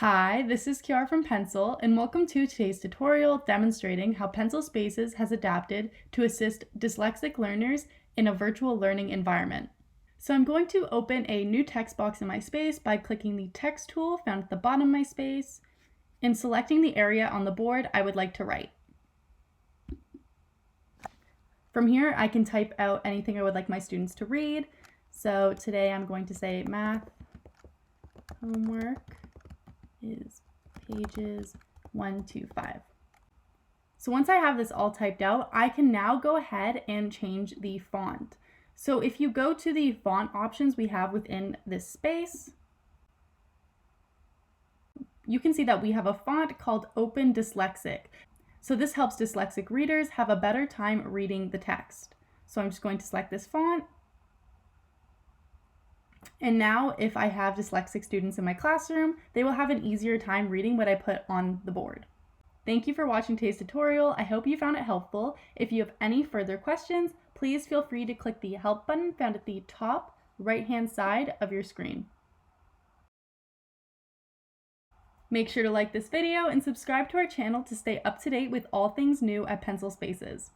Hi, this is Kiara from Pencil, and welcome to today's tutorial demonstrating how Pencil Spaces has adapted to assist dyslexic learners in a virtual learning environment. So I'm going to open a new text box in my space by clicking the text tool found at the bottom of my space and selecting the area on the board I would like to write. From here, I can type out anything I would like my students to read. So today I'm going to say math homework is pages 1 to 5. So once I have this all typed out, I can now go ahead and change the font. So if you go to the font options we have within this space, you can see that we have a font called Open Dyslexic. So this helps dyslexic readers have a better time reading the text. So I'm just going to select this font. And now if I have dyslexic students in my classroom, they will have an easier time reading what I put on the board. Thank you for watching today's tutorial. I hope you found it helpful. If you have any further questions, please feel free to click the help button found at the top right-hand side of your screen. Make sure to like this video and subscribe to our channel to stay up to date with all things new at Pencil Spaces.